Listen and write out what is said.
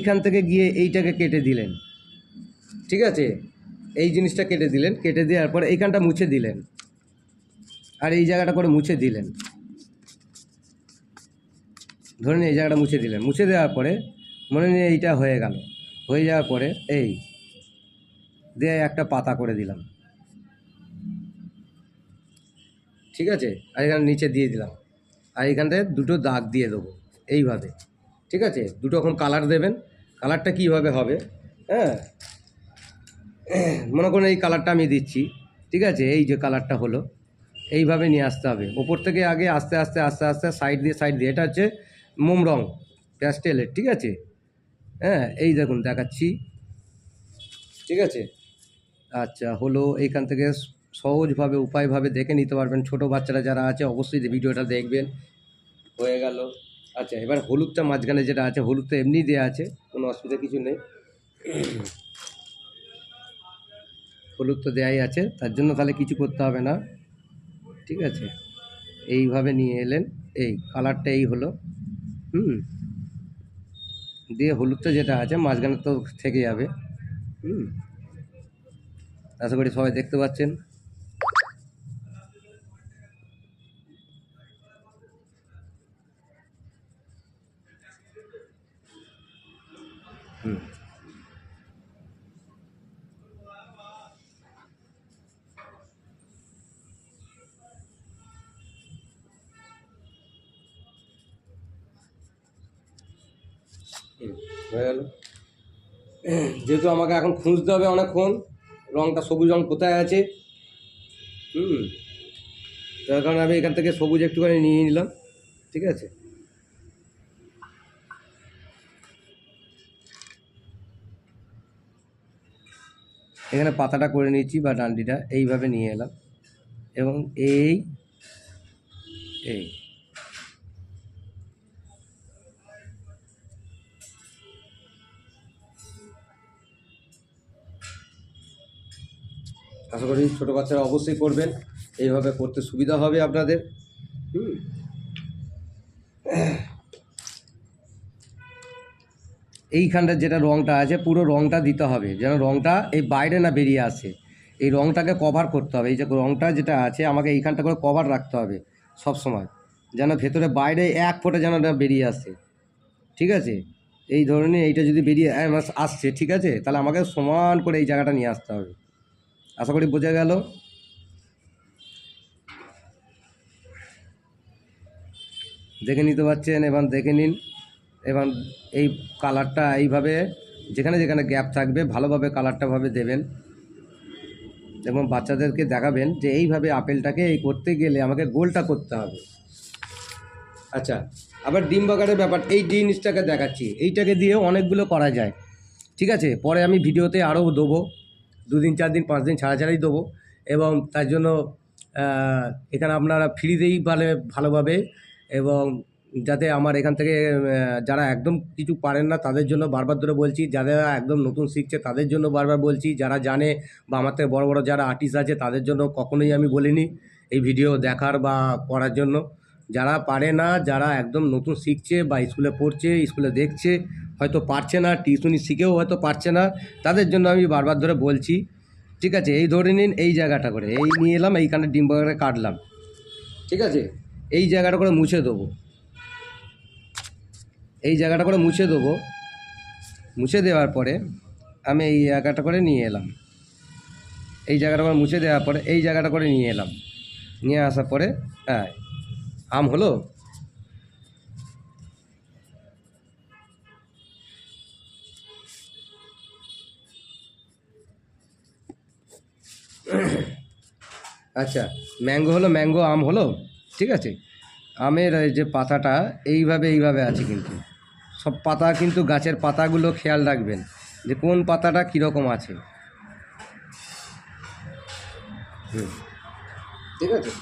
এইখান থেকে গিয়ে এইটাকে কেটে দিলেন, ঠিক আছে, এই জিনিসটা কেটে দিলেন, কেটে দেওয়ার পরে এইখানটা মুছে দিলেন আর এই জায়গাটা করে মুছে দিলেন, ধরে নিন এই জায়গাটা মুছে দিলেন, মুছে দেওয়ার পরে মনে নিয়ে এইটা হয়ে গেল, হয়ে যাওয়ার পরে এই দিয়ে একটা পাতা করে দিলাম, ঠিক আছে, আর এখানে নিচে দিয়ে দিলাম, আর এখানটায় দুটো দাগ দিয়ে দেবো এইভাবে, ঠিক আছে। দুটো রকম কালার দেবেন। কালারটা কীভাবে হবে, হ্যাঁ, মনে করুন এই কালারটা আমি দিচ্ছি, ঠিক আছে, এই যে কালারটা হলো এইভাবে নিয়ে আসতে হবে ওপর থেকে, আগে আস্তে আস্তে আস্তে আস্তে সাইড দিয়ে, এটা হচ্ছে মোম রং প্যাস্টেলের, ঠিক আছে, হ্যাঁ, এই দেখুন দেখাচ্ছি, ঠিক আছে। আচ্ছা হলো, এইখান থেকে সহজভাবে উপায়ভাবে দেখে নিতে পারবেন, ছোট বাচ্চারা যারা আছে অবশ্যই ভিডিওটা দেখবেন। হয়ে গেল। আচ্ছা এবার হলুদটা মাঝখানে যেটা আছে, হলুদ তো এমনি দেওয়া আছে, কোনো অসুবিধা কিছু নেই, হলুদ তো দেওয়াই আছে, তার জন্য তাহলে কিছু করতে হবে না, ঠিক আছে। এইভাবে নিয়ে এলেন, এই কালারটা এই হলো, দিয়ে হলুদটা যেটা আছে মাঝখানে তো থেকে যাবে, আশা করি সবাই দেখতে পাচ্ছেন। হয়ে গেল। যেহেতু আমাকে এখন খুঁজতে হবে অনেকক্ষণ রঙটা, সবুজ রঙ কোথায় আছে, তার কারণে আমি এখান থেকে সবুজ একটুখানি নিয়ে নিলাম, ঠিক আছে। এখানে পাতাটা করে নিচ্ছি বা ডান্ডিটা এইভাবে নিয়ে এলাম, এবং এই আশা করি ছোটো বাচ্চারা অবশ্যই করবেন, এইভাবে করতে সুবিধা হবে আপনাদের। এইখানটা যেটা রঙটা আছে পুরো রঙটা দিতে হবে, যেন রঙটা এই বাইরে না বেরিয়ে আসে, এই রঙটাকে কভার করতে হবে, এই যে রঙটা যেটা আছে আমাকে এইখানটা করে কভার রাখতে হবে সব সময়, যেন ভেতরে বাইরে এক ফোঁটা যেন বেরিয়ে আসে, ঠিক আছে। এই ধরনের এইটা যদি বেরিয়ে আসছে, ঠিক আছে, তাহলে আমাকে সমান করে এই জায়গাটা নিয়ে আসতে হবে। আশা করি বোঝা গেল। দেখে নিতে পারছেন, এবার দেখে নিন। এবার এই কালারটা এইভাবে যেখানে যেখানে গ্যাপ থাকবে ভালোভাবে কালারটা ভাবে দেবেন, এবং বাচ্চাদেরকে দেখাবেন যে এইভাবে আপেলটাকে এই করতে গেলে আমাকে গোলটা করতে হবে। আচ্ছা আবার ডিম বাগারের ব্যাপার, এই জিনিসটাকে দেখাচ্ছি, এইটাকে দিয়েও অনেকগুলো করা যায়, ঠিক আছে। পরে আমি ভিডিওতে আরও দেবো, 2 দিন 4 দিন 5 দিন ছাড়া ছাড়াই দেবো, এবং তার জন্য এখানে আপনারা ফ্রিতেই ভালোভাবে, এবং যাতে আমার এখান থেকে যারা একদম কিছু পারেন না তাদের জন্য বারবার ধরে বলছি, যারা একদম নতুন শিখছে তাদের জন্য বারবার বলছি, যারা জানে বা আমার থেকে বড় বড় যারা আর্টিস্ট আছে তাদের জন্য কখনোই আমি বলিনি এই ভিডিও দেখার বা করার জন্য। যারা পারে না, যারা একদম নতুন শিখছে বা স্কুলে পড়ছে, স্কুলে দেখছে, হয়তো পারছে না, টিউশনি শিখেও হয়তো পারছে না, তাদের জন্য আমি বারবার ধরে বলছি, ঠিক আছে। এই ধরে নিন এই জায়গাটা করে এই নিয়ে এলাম, এইখানে ডিম বাগারে কাটলাম, ঠিক আছে, এই জায়গাটা করে মুছে দেবো, এই জায়গাটা করে মুছে দেবো, মুছে দেওয়ার পরে আমি এই জায়গাটা করে নিয়ে এলাম, এই জায়গাটা করে মুছে দেওয়ার পরে এই জায়গাটা করে নিয়ে এলাম, নিয়ে আসার পরে হ্যাঁ আম হলো। আচ্ছা ম্যাঙ্গো হলো, ম্যাঙ্গো আম হলো, ঠিক আছে। আমের যে পাতাটা এইভাবে আছে, কিন্তু সব পাতা কিন্তু গাছের পাতাগুলো খেয়াল রাখবেন যে কোন পাতাটা কীরকম আছে, ঠিক আছে।